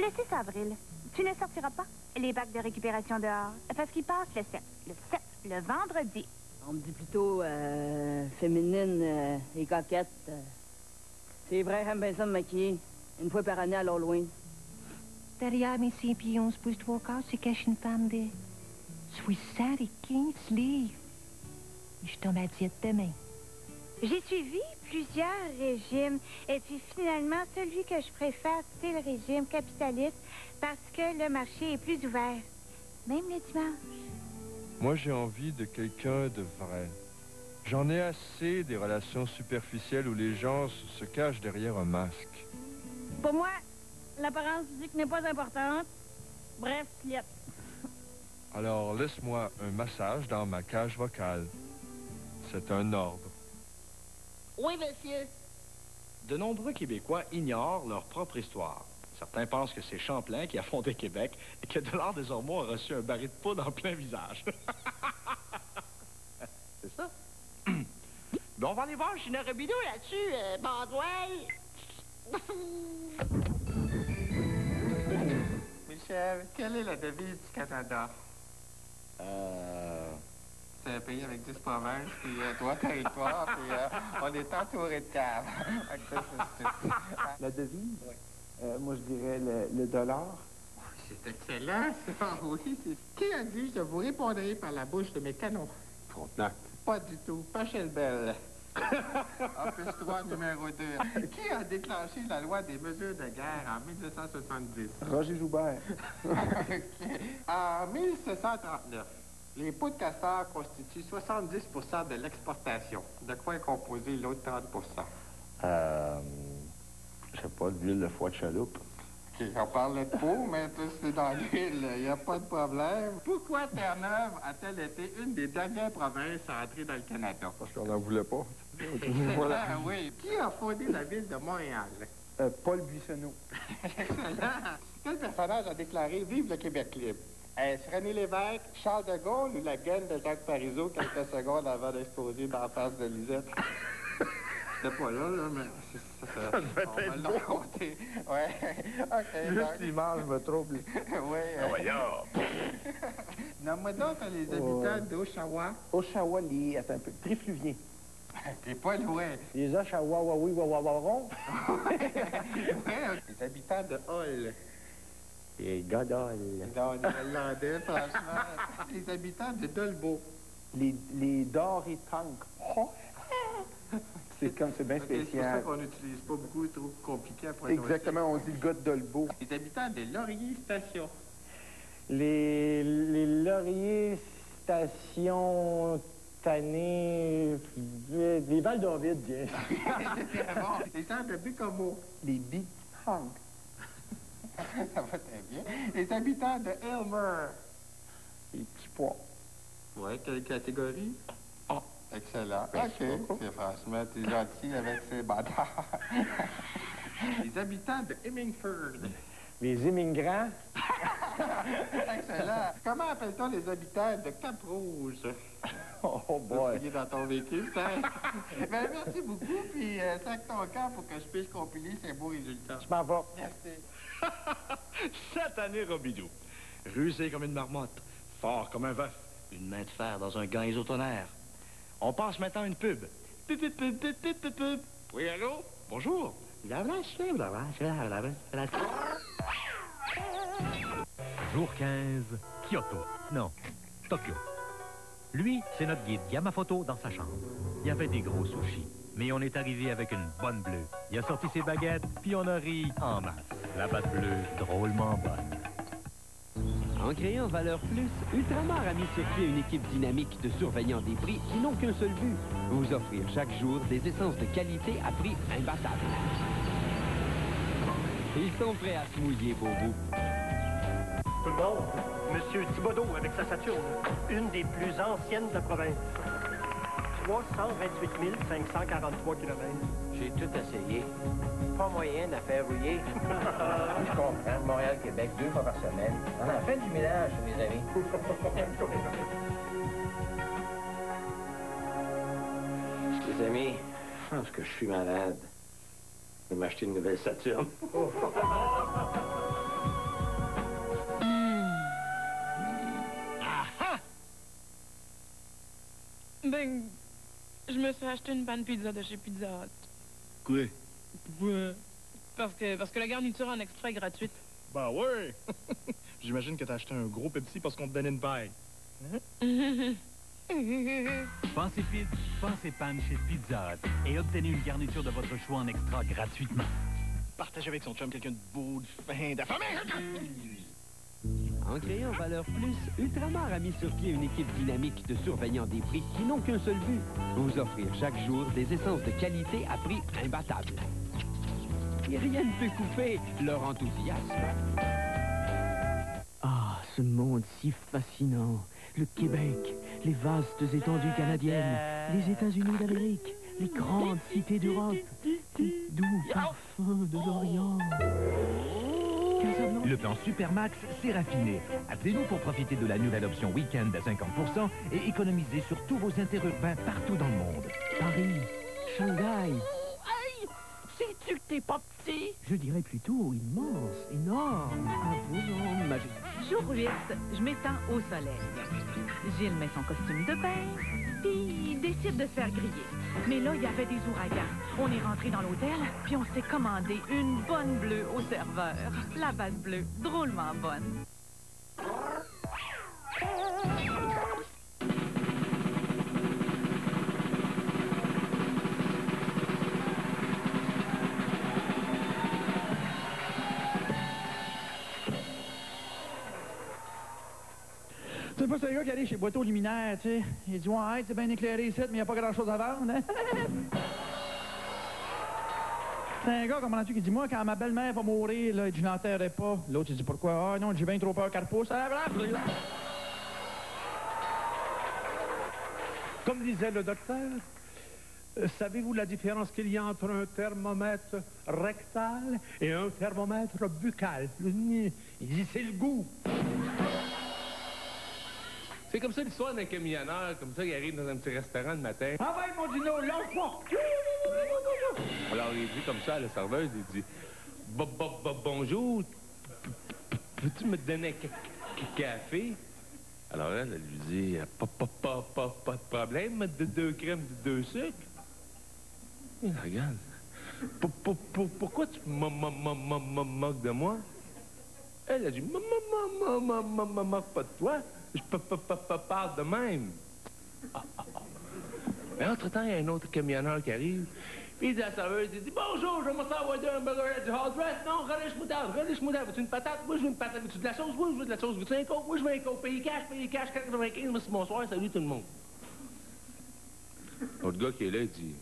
Le 6 avril, tu ne sortiras pas les bacs de récupération dehors, parce qu'ils passent le 7. Le vendredi. On me dit plutôt féminine et coquette. C'est vrai, j'aime bien ça me maquiller. Une fois par année à l'Halloween. Derrière mes 5 pieds 11 pouces 3 quarts, c'est cache une femme de 75 livres. Je tombe à diète demain. J'ai suivi plusieurs régimes, et puis finalement, celui que je préfère, c'est le régime capitaliste, parce que le marché est plus ouvert, même le dimanche. Moi, j'ai envie de quelqu'un de vrai. J'en ai assez des relations superficielles où les gens se cachent derrière un masque. Pour moi, l'apparence physique n'est pas importante. Bref, Liette. Alors, laisse-moi un massage dans ma cage vocale. C'est un ordre. Oui, monsieur. De nombreux Québécois ignorent leur propre histoire. Certains pensent que c'est Champlain qui a fondé Québec et que Delord des Ormeaux a reçu un baril de poudre en plein visage. C'est ça. Bon, on va aller voir Gina Robideau là-dessus, Bandouelle. Michel, quelle est la devise du Canada? C'est un pays avec 10 provinces, puis 3 territoires, puis on est entouré de caves. La devise? Oui. Moi, je dirais le dollar. C'est excellent, ça, oui. Qui a dit je vous répondrai par la bouche de mes canons? Frontenac. Pas du tout, Pachelbel. Opus 3, numéro 2. Qui a déclenché la loi des mesures de guerre en 1970? Roger Joubert. En 1739, les peaux de castor constituent 70 de l'exportation. De quoi est composé l'autre 30 Je sais pas, de l'huile de foie de chaloupe. OK, on parle de peau, mais tout c'est dans l'huile, il n'y a pas de problème. Pourquoi Terre-Neuve a-t-elle été une des dernières provinces à entrer dans le Canada? Parce qu'on n'en voulait pas. Voilà. Oui. Qui a fondé la ville de Montréal? Paul Buissonneau. Excellent. Quel personnage a déclaré « Vive le Québec libre » ? Est-ce René Lévesque, Charles de Gaulle ou la gaine de Jacques Parizeau quelques secondes avant d'exploser dans la face de Lisette? C'était pas là, mais Ça devait être on va le raconter. Ouais. OK. Juste l'image me trouble. Oui. Voyons. Nomme-moi donc les habitants d'Oshawa. Oshawa, attends un peu. Trifluviens. T'es pas loin. Les Oshawa, oui, wawawarons. Les habitants de Hull. Les Godol. Non, les Hollandais, franchement. Les habitants de Dolbeau. Les Doritank. C'est comme, c'est bien spécial. C'est pour ça qu'on n'utilise pas beaucoup, trop compliqué à prononcer. Exactement, on dit le gars de Dolbeau. Les habitants de Laurier Station. Les Lauriers Station Tanné. Les Val-David, bien. C'est très bon. Les centres de Bucomo. Les Big Hong. Ça va très bien. Les habitants de Elmer. Les petits pois. Ouais, quelle catégorie? Ah, excellent. OK. C'est franchement, t'es gentil avec ces bâtards. Les habitants de Hemingford. Les immigrants. Excellent. Comment appelle-t-on les habitants de Cap-Rouge? Oh boy. Tu dans ton véhicule, ça. Ben, merci beaucoup, puis sac ton camp pour que je puisse compiler ces beaux résultats. Je m'en vais. Merci. Cette année, Robidoux. Rusé comme une marmotte, fort comme un veuf, une main de fer dans un gant isotonnerre. On passe maintenant à une pub. Pub, pub, pub, pub, pub, pub, pub. Oui, allô? Bonjour. Jour 15, Kyoto. Non, Tokyo. Lui, c'est notre guide Yamamoto dans sa chambre. Il y avait des gros sushis, mais on est arrivé avec une bonne bleue. Il a sorti ses baguettes, puis on a ri en masse. La batte bleue, drôlement bonne. En créant Valeur Plus, Ultramar a mis sur pied une équipe dynamique de surveillants des prix qui n'ont qu'un seul but, vous offrir chaque jour des essences de qualité à prix imbattable. Ils sont prêts à se mouiller pour vous. Tout le monde, Monsieur Thibodeau avec sa Saturne, une des plus anciennes de la province. 328 543 km. J'ai tout essayé. Pas moyen de la faire rouiller. Je comprends. Montréal-Québec, 2 fois par semaine. On en fait du ménage, mes amis. Les amis, je pense que je suis malade. Je vais m'acheter une nouvelle Saturne. Ben, je me suis acheté une panne pizza de chez Pizza Hut. Quoi? Ouais. Parce que la garniture en extra est gratuite. Ben ouais! J'imagine que t'as acheté un gros Pepsi parce qu'on te donnait une paille. Pensez pizza, pensez panne chez Pizza Hut et obtenez une garniture de votre choix en extra gratuitement. Partagez avec son chum quelqu'un de beau, de fin, d'affamé! En créant Valeur Plus, Ultramar a mis sur pied une équipe dynamique de surveillants des prix qui n'ont qu'un seul but, vous offrir chaque jour des essences de qualité à prix imbattable. Et rien ne peut couper leur enthousiasme. Ah, ce monde si fascinant. Le Québec, les vastes étendues canadiennes, les États-Unis d'Amérique, les grandes cités d'Europe, les doux parfums de l'Orient. Le plan Supermax, c'est raffiné. Appelez-nous pour profiter de la nouvelle option Week-end à 50% et économiser sur tous vos interurbains partout dans le monde. Paris, Shanghai. Hey! Sais-tu que t'es pas petit? Je dirais plutôt immense, énorme, imposant, magique. Jour 8, je m'étends au soleil. Gilles met son costume de bain, puis il décide de se faire griller. Mais là, il y avait des ouragans. On est rentré dans l'hôtel, puis on s'est commandé une bonne bleue au serveur. La base bleue, drôlement bonne. C'est pas ce gars qui arrive chez Boiteau Luminaire, tu sais. Il dit, ouais, c'est bien éclairé ici, mais il n'y a pas grand-chose à vendre, hein? C'est un gars, comment tu qui dit, moi, quand ma belle-mère va mourir, là, il dit, je l'enterrerai pas. L'autre, il dit, pourquoi? Ah non, j'ai bien trop peur qu'elle repousse. Comme disait le docteur, savez-vous la différence qu'il y a entre un thermomètre rectal et un thermomètre buccal? Il dit, c'est le goût. C'est comme ça l'histoire d'un camionneur, comme ça, qui arrive dans un petit restaurant le matin. Ah ouais, mon dino, lâche-moi! Alors, il dit comme ça à la serveuse, il dit, bonjour, peux-tu me donner un café? Alors elle lui dit, pas de problème, deux crèmes, deux sucres. Il regarde. Pourquoi tu moques de moi? Elle a dit, moque pas de toi. Je parle de même. Mais entre-temps, il y a un autre camionneur qui arrive. Puis il dit à la serveuse, il dit, bonjour, je vais me savoir un burger du hot dress. Non, relish moutarde. Veux-tu une patate? Moi, je veux une patate. Veux-tu de la sauce? Moi, je veux de la sauce. Veux-tu un coke? Moi, je veux un coke. Paye cash, 95. Merci, bonsoir, salut tout le monde. L'autre gars qui est là, il dit,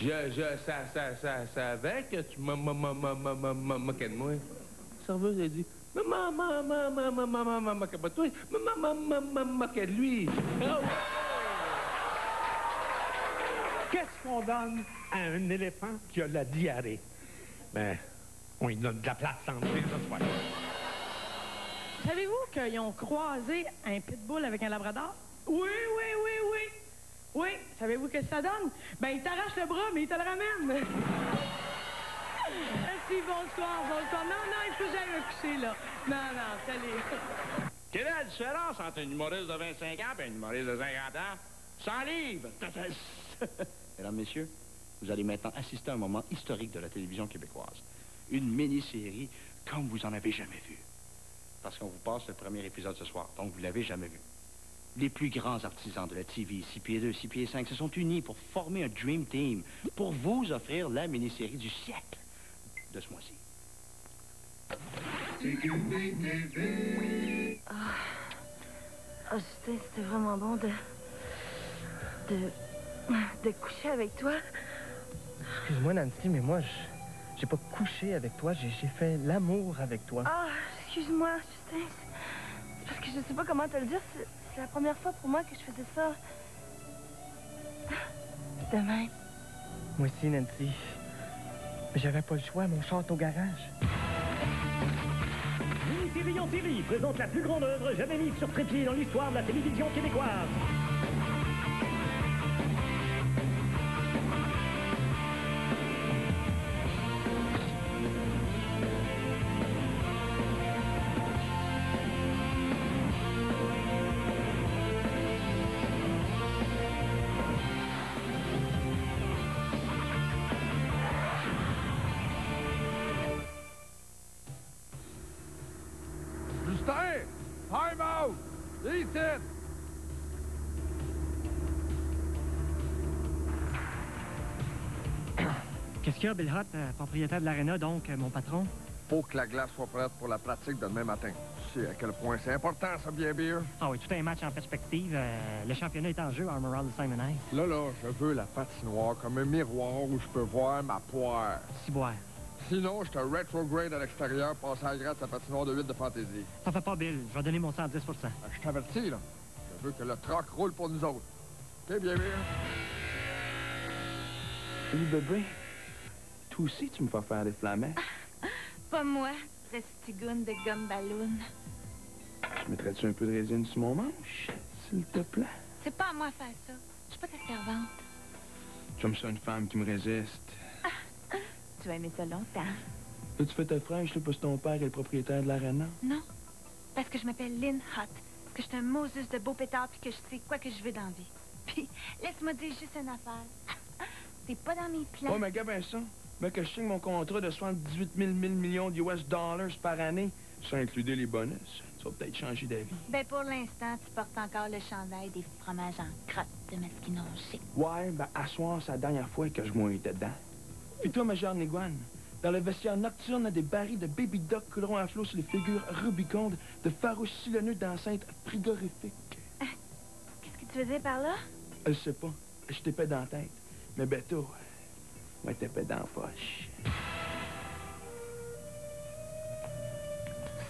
je savais que tu moquais de moi. La serveuse, elle dit, moquais pas de toi, moquais de lui. Qu'est-ce qu'on donne à un éléphant qui a la diarrhée? Ben, on lui donne de la place santé, ça se fait. Savez-vous qu'ils ont croisé un pitbull avec un labrador? Oui. Oui, savez-vous ce que ça donne? Ben, il t'arrache le bras, mais il te le ramène. Merci, bonsoir. Non, il faut que j'aille me coucher, là. Non, salut. Quelle est la différence entre un humoriste de 25 ans et un humoriste de 50 ans? 100 livres! Mesdames, Messieurs, vous allez maintenant assister à un moment historique de la télévision québécoise. Une mini-série comme vous en avez jamais vu. Parce qu'on vous passe le premier épisode ce soir, donc vous l'avez jamais vu. Les plus grands artisans de la TV, 6 pieds 2, 6 pieds 5, se sont unis pour former un Dream Team, pour vous offrir la mini-série du siècle de ce mois-ci. Justin, c'était vraiment bon de coucher avec toi. Excuse-moi, Nancy, mais moi, j'ai pas couché avec toi, j'ai fait l'amour avec toi. Ah, excuse-moi, Justin. C'est parce que je sais pas comment te le dire. C'est la première fois pour moi que je faisais ça. De même. Moi aussi, Nancy. J'avais pas le choix, mon char est au garage. Mini-série en série présente la plus grande œuvre jamais mise sur trépied dans l'histoire de la télévision québécoise. Viens ici! Qu'est-ce qu'il y a, Bill Hutt, propriétaire de l'aréna, donc, mon patron? Faut que la glace soit prête pour la pratique de demain matin. Tu sais à quel point c'est important, ça, bien beer? Ah oui, tout un match en perspective. Le championnat est en jeu à Armorall de Simon Ice. Là, je veux la patinoire comme un miroir où je peux voir ma poire. Ciboire. Sinon, je te rétrograde à l'extérieur, passer à la gratte sa patinoire de 8 de fantaisie. T'en fais pas, Bill. Je vais donner mon 110 Je t'avertis, là. Je veux que le troc roule pour nous autres. OK, bien beer? Salut, bébé. Toi aussi, tu me fais faire des flamets. Pas moi, restigoune de gomme ballon. Mettrais-tu un peu de résine sur mon manche, s'il te plaît? C'est pas à moi de faire ça. Je suis pas ta servante. J'aime ça une femme qui me résiste. Tu vas aimer ça longtemps. Là, tu fais ta fraîche, là, parce que ton père est le propriétaire de l'aréna. Non, parce que je m'appelle Lynn Hutt, que je suis un Moses de beau pétard, puis que je sais quoi que je veux dans la vie. Puis, laisse-moi dire juste une affaire. T'es pas dans mes plans. Oh, mais gars, ben ça. Ben que je signe mon contrat de 78 000 millions de US dollars par année, sans inclure les bonus. Tu vas peut-être changer d'avis. Ben, pour l'instant, tu portes encore le chandail des fromages en crotte de Masquinongé. Ouais, ben, à soir, c'est la dernière fois que je m'étais dedans. Puis toi, ma jeune iguane, dans le vestiaire nocturne, des barils de Baby Duck couleront à flot sur les figures rubicondes de farouches silonneux d'enceintes frigorifiques. Qu'est-ce que tu veux dire par là? Je sais pas. Je t'épais dans la tête. Mais Beto, moi, t'épais dans la poche.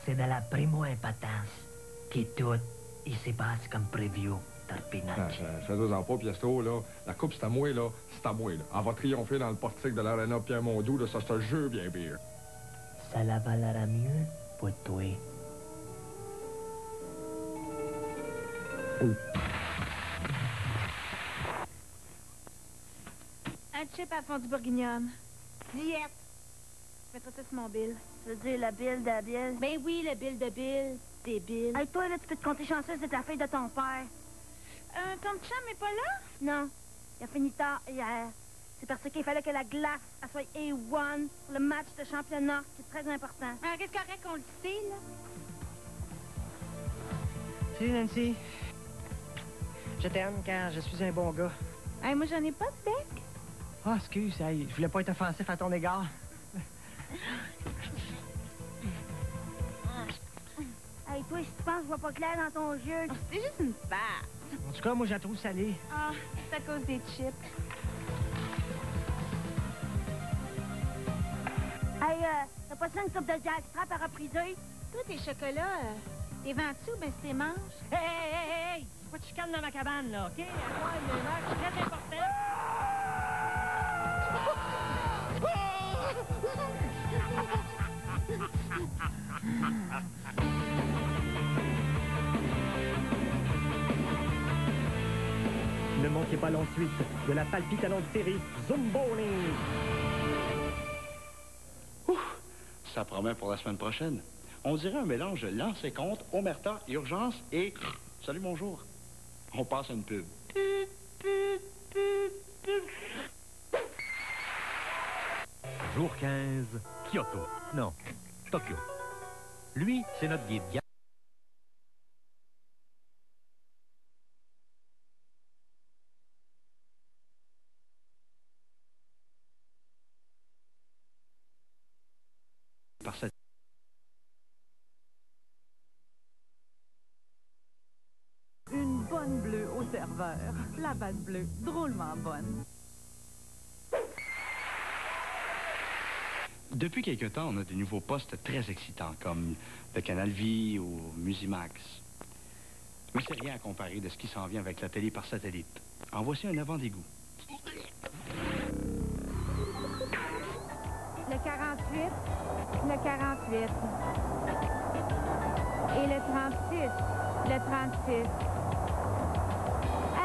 C'est de la primo-impotence que tout, il se passe comme prévu. Fais-toi-en pas, Piestro, là. La coupe, c'est à moi, là. C'est à moi, là. Elle va triompher dans le portique de l'aréna Pierre-Mondou, là. Ça, c'est un jeu, bien pire. Ça la valera mieux pour toi. Un chip à fond du bourguignon. Diète. Mets-toi ça sur mon bill. Tu veux dire le bill de Bill? Ben oui, le bill de Bill. Débile. Hey, toi, là, tu peux te compter chanceuse, c'est la fille de ton père. Ton chum est pas là? Non. Il a fini tard hier. C'est parce qu'il fallait que la glace elle soit A1 pour le match de championnat, qui est très important. Alors, qu'est-ce correct qu'on le sait, là? Salut, Nancy. Je t'aime car je suis un bon gars. Hey, moi, j'en ai pas de bec. Ah, excuse, hey, je voulais pas être offensif à ton égard. Hey, toi, si tu penses que je vois pas clair dans ton jeu... Oh, c'est juste une farce. En tout cas, moi, je la trouve salée. Ah, c'est à cause des chips. Hey, t'as pas ça une coupe de jackstrap à repriser? Toi, tes chocolats, t'es vends-tu ou ben c'est tes manches? Hey! Faut pas que tu calmes dans ma cabane, là, OK? Moi, il y a un match très important. Ne manquez pas l'ensuite de la palpitante série Zumballing. Ça promet pour la semaine prochaine. On dirait un mélange de lancer compte, omerta, urgence et salut, bonjour. On passe à une pub. Jour 15, Kyoto. Non, Tokyo. Lui, c'est notre guide. Par cette... Une bonne bleue au serveur. La base bleue, drôlement bonne. Depuis quelque temps, on a des nouveaux postes très excitants, comme le Canal Vie ou Musimax. Mais c'est rien à comparer de ce qui s'en vient avec la télé par satellite. En voici un avant-dégoût. Le 48, le 48. Et le 36, le 36.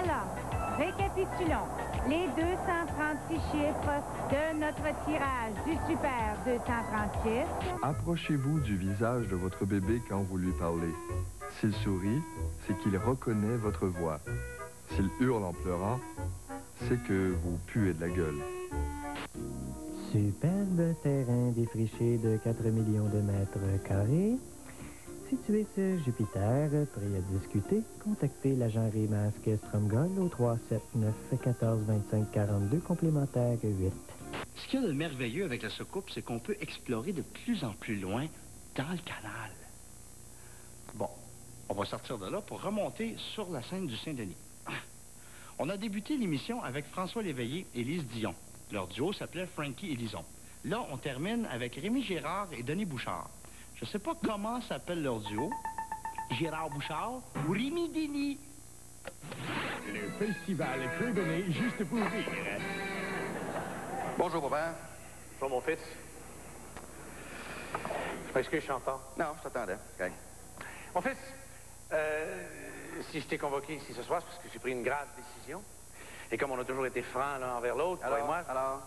Alors, récapitulons les 236 chiffres de notre tirage du Super 236. Approchez-vous du visage de votre bébé quand vous lui parlez. S'il sourit, c'est qu'il reconnaît votre voix. S'il hurle en pleurant, c'est que vous puez de la gueule. Superbe terrain défriché de 4 millions de mètres carrés. Situé sur Jupiter, prêt à discuter, contactez l'agent Rimasque Stromgol au 379-1425-42, complémentaire 8. Ce qu'il y a de merveilleux avec la soucoupe, c'est qu'on peut explorer de plus en plus loin dans le canal. Bon, on va sortir de là pour remonter sur la scène du Saint-Denis. On a débuté l'émission avec François Léveillé et Lise Dion. Leur duo s'appelait Frankie et Lison. Là, on termine avec Rémi Gérard et Denis Bouchard. Je ne sais pas comment s'appelle leur duo. Gérard Bouchard ou Rémi Denis. Le festival Cribonnet, juste pour rire. Bonjour, papa. Bonjour, mon fils. Je m'excuse, je suis en retard. Non, je t'attendais. OK. Mon fils, si je t'ai convoqué ici ce soir, c'est parce que j'ai pris une grave décision. Et comme on a toujours été francs l'un envers l'autre, toi et moi... Alors?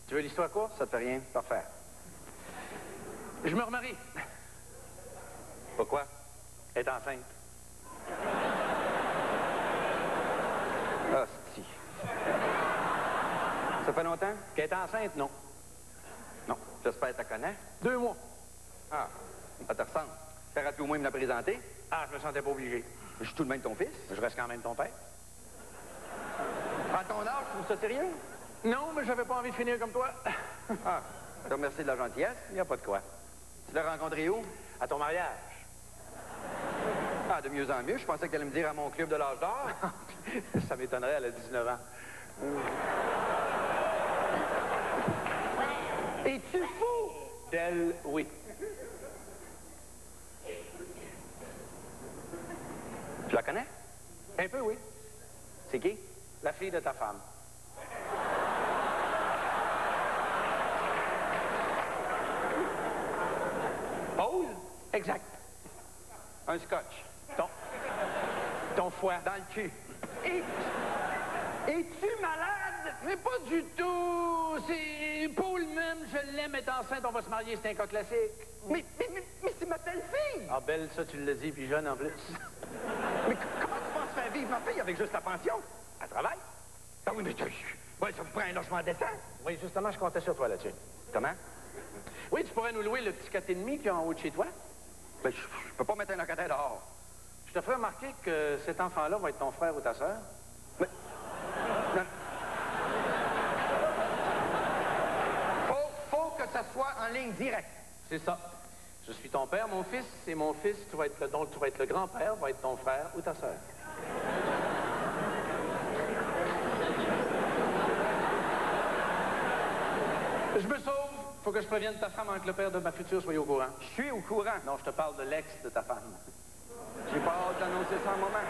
Tu veux l'histoire courte? Ça te fait rien? Parfait. Je me remarie. Pourquoi? Elle est enceinte. Ah, si. Ça fait longtemps? Qu'elle est enceinte, non. Non. J'espère que tu la connais. 2 mois. Ah, ça te ressemble. T'aurais pu au moins me la présenter? Ah, je me sentais pas obligé. Je suis tout de même ton fils. Je reste quand même ton père. À ton âge, tu trouves ça sérieux? Non, mais j'avais pas envie de finir comme toi. Ah, je te remercie de la gentillesse. Il n'y a pas de quoi. Tu l'as rencontré où? À ton mariage. Ah, de mieux en mieux. Je pensais que tu allais me dire à mon club de l'âge d'or. Ça m'étonnerait, elle a 19 ans. Es-tu fou? D'elle, oui. Tu la connais? Un peu, oui. C'est qui? La fille de ta femme. Paul? Exact. Un scotch. Ton foie. Dans le cul. Es-tu malade? Mais pas du tout. C'est Paul même, je l'aime, est enceinte, on va se marier, c'est un cas classique. Mais c'est ma belle-fille! Ah, belle, ça, tu l'as dit, puis jeune en plus. Mais comment tu penses faire vivre ma fille avec juste la pension? Elle travaille? Ah oui, mais ouais, ça vous prend un logement décent? Oui, justement, je comptais sur toi là-dessus. Comment? Oui, tu pourrais nous louer le petit 4,5 qu'il y a en haut de chez toi? Ben, je peux pas mettre un locataire dehors. Je te ferai remarquer que cet enfant-là va être ton frère ou ta sœur. Mais... Non. Faut que ça soit en ligne directe. C'est ça. Je suis ton père, mon fils, et mon fils, donc tu vas être le grand-père, va être ton frère ou ta sœur. Je me sauve. Faut que je prévienne ta femme avant que le père de ma future soit au courant. Je suis au courant. Non, je te parle de l'ex de ta femme. J'ai pas hâte d'annoncer ça en moment.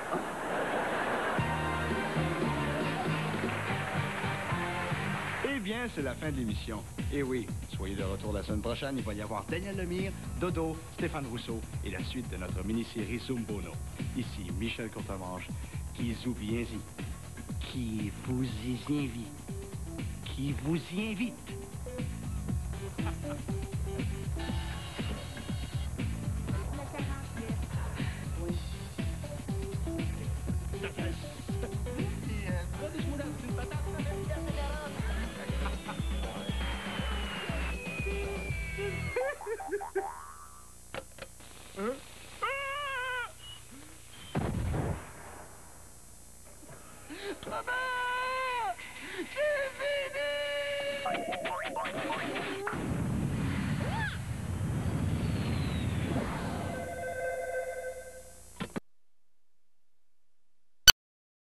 Eh bien, c'est la fin de l'émission. Et oui, soyez de retour la semaine prochaine. Il va y avoir Daniel Lemire, Dodo, Stéphane Rousseau et la suite de notre mini-série Zumbono. Ici, Michel Courtemanche, qui vous y invite. C'est fini!